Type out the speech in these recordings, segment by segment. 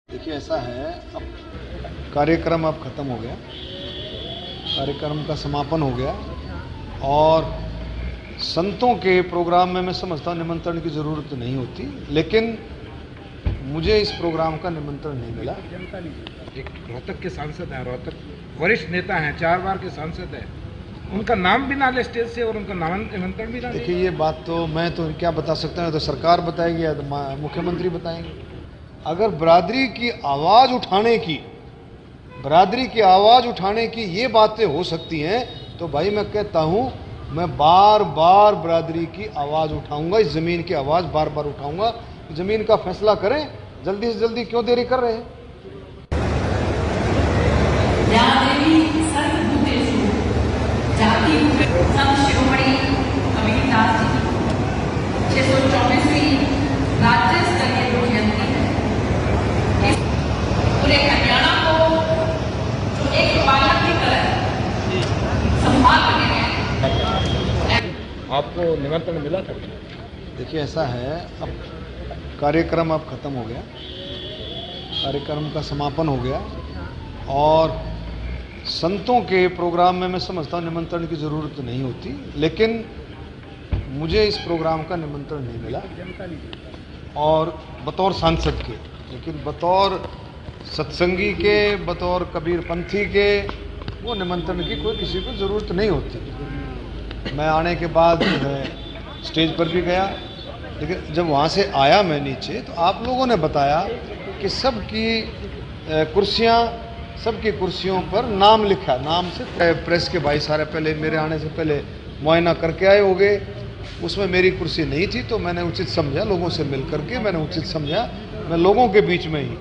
देखिए ऐसा है, अब कार्यक्रम अब ख़त्म हो गया, कार्यक्रम का समापन हो गया और संतों के प्रोग्राम में मैं समझता हूँ निमंत्रण की ज़रूरत नहीं होती, लेकिन मुझे इस प्रोग्राम का निमंत्रण नहीं मिला। एक रोहतक के सांसद हैं, रोहतक वरिष्ठ नेता हैं, 4 बार के सांसद हैं, उनका नाम भी ना ले स्टेज से और उनका निमंत्रण भी ना। देखिए ये बात तो मैं तो क्या बता सकता हूँ, तो सरकार बताएगी या तो मुख्यमंत्री बताएंगे। अगर बरादरी की आवाज़ उठाने की ये बातें हो सकती हैं तो भाई मैं कहता हूँ मैं बार बार बरादरी की आवाज़ उठाऊंगा, इस ज़मीन की आवाज़ बार बार उठाऊंगा। ज़मीन का फैसला करें, जल्दी से जल्दी क्यों देरी कर रहे हैं। राज्य स्तरीय जयंती है। पूरे हरियाणा को जो एक बालक की तरह संभाल रहे हैं। आपको निमंत्रण मिला था? देखिए ऐसा है, अब कार्यक्रम अब ख़त्म हो गया, कार्यक्रम का समापन हो गया और संतों के प्रोग्राम में मैं समझता हूँ निमंत्रण की ज़रूरत नहीं होती, लेकिन मुझे इस प्रोग्राम का निमंत्रण नहीं मिला और बतौर सांसद के, लेकिन बतौर सत्संगी के, बतौर कबीर पंथी के वो निमंत्रण की कोई किसी को ज़रूरत नहीं होती। मैं आने के बाद जो है स्टेज पर भी गया, लेकिन जब वहाँ से आया मैं नीचे तो आप लोगों ने बताया कि सबकी कुर्सियों पर नाम लिखा, नाम से प्रेस के भाई सारे पहले मेरे आने से पहले मुआयना करके आए होंगे, उसमें मेरी कुर्सी नहीं थी तो मैंने उचित समझा, लोगों से मिल करके मैंने उचित समझा, मैं लोगों के बीच में ही,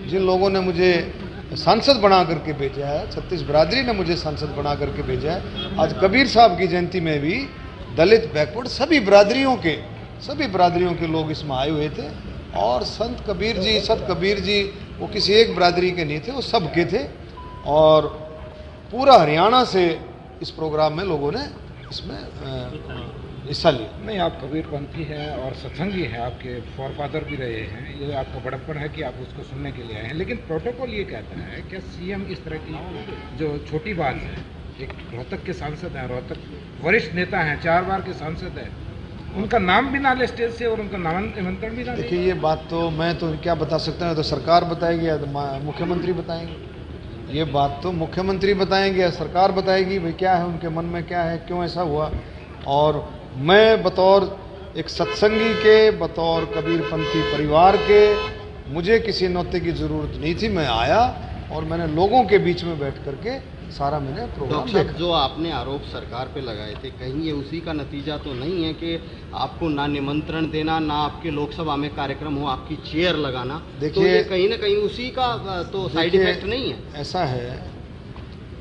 जिन लोगों ने मुझे सांसद बना करके भेजा है, 36 बरादरी ने मुझे सांसद बना करके भेजा है। आज कबीर साहब की जयंती में भी दलित, बैकवर्ड सभी बरादरियों के लोग इसमें आए हुए थे और संत कबीर जी वो किसी एक बरादरी के नहीं थे, वो सब के थे और पूरा हरियाणा से इस प्रोग्राम में लोगों ने इसमें हिस्सा लिया। नहीं, आप कबीरपंथी हैं और सत्संगी हैं, आपके फॉरफादर भी रहे हैं, ये आपका बड़प्पन है कि आप उसको सुनने के लिए आए हैं, लेकिन प्रोटोकॉल ये कहता है कि सीएम इस तरह की जो छोटी बात है, एक रोहतक के सांसद हैं, रोहतक वरिष्ठ नेता हैं, 4 बार के सांसद हैं, उनका नाम भी ना ले स्टेज से और उनका निमंत्रण भी ना। देखिए ये बात तो मैं तो क्या बता सकता हूँ, तो सरकार बताएगी या तो मुख्यमंत्री बताएंगे। ये बात तो मुख्यमंत्री बताएंगे या सरकार बताएगी भाई क्या है उनके मन में, क्या है, क्यों ऐसा हुआ। और मैं बतौर एक सत्संगी के, बतौर कबीरपंथी परिवार के, मुझे किसी नौते की ज़रूरत नहीं थी। मैं आया और मैंने लोगों के बीच में बैठ करके सारा मैंने प्रोग्राम देखा। जो आपने आरोप सरकार पे लगाए थे, कहीं ये उसी का नतीजा तो नहीं है कि आपको ना निमंत्रण देना, ना आपके लोकसभा में कार्यक्रम हो, आपकी चेयर लगाना, देखिए तो ये कहीं ना कहीं उसी का तो साइड इफेक्ट नहीं है? ऐसा है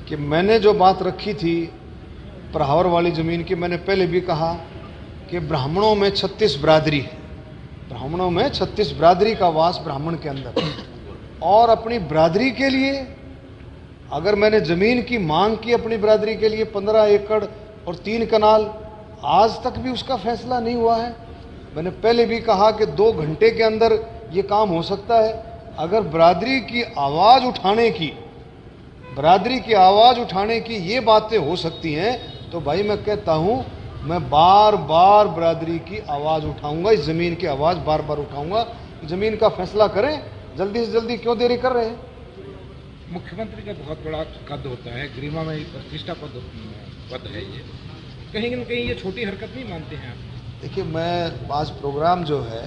कि मैंने जो बात रखी थी प्रहावर वाली ज़मीन की, मैंने पहले भी कहा कि ब्राह्मणों में 36 बरादरी है, ब्राह्मणों में 36 बरादरी का वास ब्राह्मण के अंदर, और अपनी बरादरी के लिए अगर मैंने ज़मीन की मांग की अपनी बरादरी के लिए 15 एकड़ और 3 कनाल, आज तक भी उसका फैसला नहीं हुआ है। मैंने पहले भी कहा कि 2 घंटे के अंदर ये काम हो सकता है। अगर बरादरी की आवाज़ उठाने की ये बातें हो सकती हैं तो भाई मैं कहता हूँ मैं बार बार बरादरी की आवाज़ उठाऊंगा, इस ज़मीन की आवाज़ बार बार उठाऊंगा। ज़मीन का फैसला करें, जल्दी से जल्दी क्यों देरी कर रहे हैं। मुख्यमंत्री का बहुत बड़ा कद होता है, ग्रीमा में प्रतिष्ठा पद है, ये कहीं न कहीं ये छोटी हरकत नहीं मानते हैं आप? देखिए मैं आज प्रोग्राम जो है,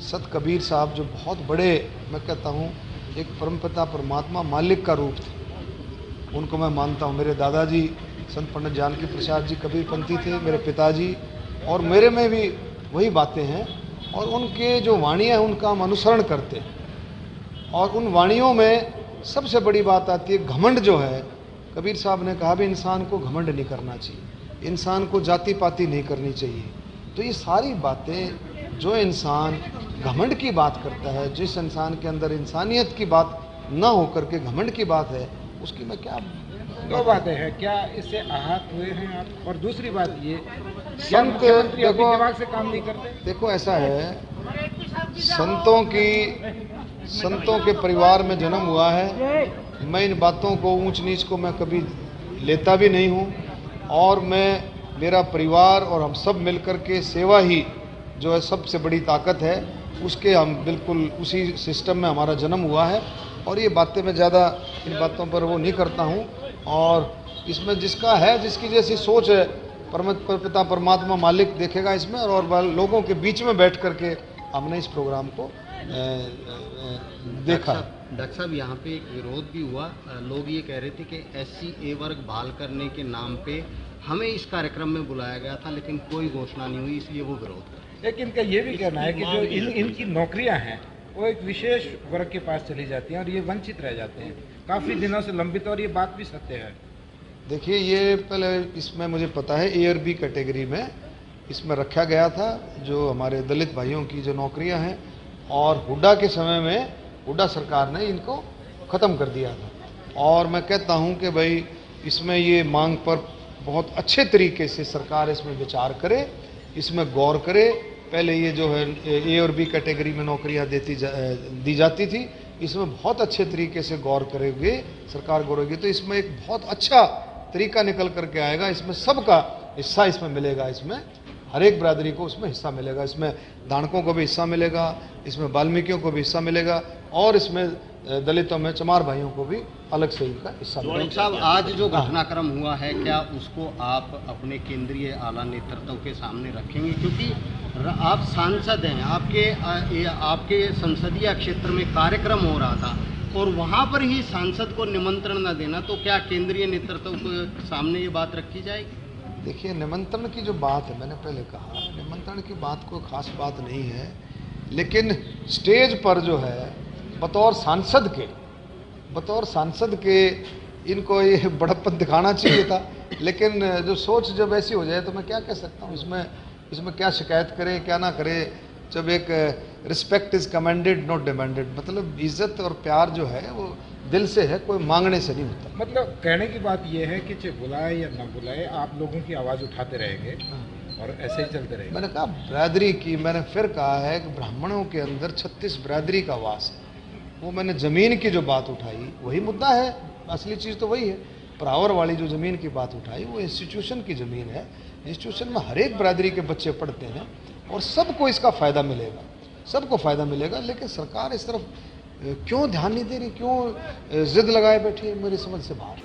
संत कबीर साहब जो बहुत बड़े, मैं कहता हूँ एक परमपिता परमात्मा मालिक का रूप थे, उनको मैं मानता हूँ। मेरे दादाजी संत पंडित जानकी प्रसाद जी कबीरपंथी थे, मेरे पिताजी, और मेरे में भी वही बातें हैं और उनके जो वाणियाँ हैं उनका हम अनुसरण करते हैं। और उन वाणियों में सबसे बड़ी बात आती है घमंड जो है। कबीर साहब ने कहा भी इंसान को घमंड नहीं करना चाहिए, इंसान को जाति पाति नहीं करनी चाहिए। तो ये सारी बातें, जो इंसान घमंड की बात करता है, जिस इंसान के अंदर इंसानियत की बात ना हो करके घमंड की बात है, उसकी मैं क्या। 2 बातें हैं, क्या इससे आहत हुए हैं आप? और दूसरी बात ये, संत दिमाग से काम नहीं करते? देखो ऐसा है, संतों की संतों के परिवार में जन्म हुआ है। मैं इन बातों को, ऊंच नीच को मैं कभी लेता भी नहीं हूं, और मेरा परिवार और हम सब मिलकर के सेवा ही जो है सबसे बड़ी ताकत है, उसके हम बिल्कुल उसी सिस्टम में हमारा जन्म हुआ है। और ये बातें मैं ज़्यादा इन बातों पर वो नहीं करता हूँ, और इसमें जिसका है, जिसकी जैसी सोच है, पिता परमात्मा मालिक देखेगा इसमें। और लोगों के बीच में बैठ करके हमने इस प्रोग्राम को देखा। डॉक्टर साहब, यहाँ पे एक विरोध भी हुआ। लोग ये कह रहे थे कि SC वर्ग बहाल करने के नाम पे हमें इस कार्यक्रम में बुलाया गया था, लेकिन कोई घोषणा नहीं हुई, इसलिए वो विरोध कर। लेकिन इनका ये भी कहना है कि जो इनकी नौकरियां हैं वो एक विशेष वर्ग के पास चली जाती हैं और ये वंचित रह जाते हैं काफ़ी दिनों से लंबित, और ये बात भी सत्य है। देखिए, ये पहले इसमें मुझे पता है ARB कैटेगरी में इसमें रखा गया था, जो हमारे दलित भाइयों की जो नौकरियां हैं, और हुड्डा के समय में हुड्डा सरकार ने इनको ख़त्म कर दिया था। और मैं कहता हूं कि भाई इसमें ये मांग पर बहुत अच्छे तरीके से सरकार इसमें विचार करे, इसमें गौर करे। पहले ये जो है A और B कैटेगरी में नौकरियां दी जाती थी, इसमें बहुत अच्छे तरीके से गौर करेंगे, सरकार गौर करेगी तो इसमें एक बहुत अच्छा तरीका निकल करके आएगा। इसमें सबका हिस्सा इसमें मिलेगा, इसमें हर एक बरादरी को उसमें हिस्सा मिलेगा। इसमें दानकों को भी हिस्सा मिलेगा, इसमें वाल्मीकियों को भी हिस्सा मिलेगा, और इसमें दलितों में चमार भाइयों को भी अलग से इनका हिस्सा मिलेगा। डॉक्टर साहब, आज जो घटनाक्रम हुआ है, क्या उसको आप अपने केंद्रीय आला नेतृत्व के सामने रखेंगे? क्योंकि आप सांसद हैं, आपके संसदीय क्षेत्र में कार्यक्रम हो रहा था, और वहाँ पर ही सांसद को निमंत्रण न देना, तो क्या केंद्रीय नेतृत्व के सामने ये बात रखी जाएगी? देखिए, निमंत्रण की जो बात है, मैंने पहले कहा, निमंत्रण की बात कोई खास बात नहीं है, लेकिन स्टेज पर जो है बतौर सांसद के इनको ये बड़प्पन दिखाना चाहिए था। लेकिन जो सोच जब ऐसी हो जाए तो मैं क्या कह सकता हूँ, इसमें क्या शिकायत करे क्या ना करे। जब एक respect is commended not demanded, मतलब इज्जत और प्यार जो है वो दिल से है, कोई मांगने से नहीं होता। मतलब कहने की बात यह है कि चाहे बुलाए या ना बुलाए, आप लोगों की आवाज़ उठाते रहेंगे और ऐसे ही चलते रहेंगे। मैंने कहा बरादरी की, मैंने फिर कहा है कि ब्राह्मणों के अंदर 36 बरादरी का वास है। वो मैंने ज़मीन की जो बात उठाई वही मुद्दा है, असली चीज़ तो वही है। परावर वाली जो ज़मीन की बात उठाई वो इंस्टीट्यूशन की ज़मीन है। इंस्टीट्यूशन में हर एक बरादरी के बच्चे पढ़ते हैं और सबको इसका फ़ायदा मिलेगा, सबको फ़ायदा मिलेगा। लेकिन सरकार इस तरफ क्यों ध्यान नहीं दे रही, क्यों जिद लगाए बैठी है, मेरी समझ से बाहर।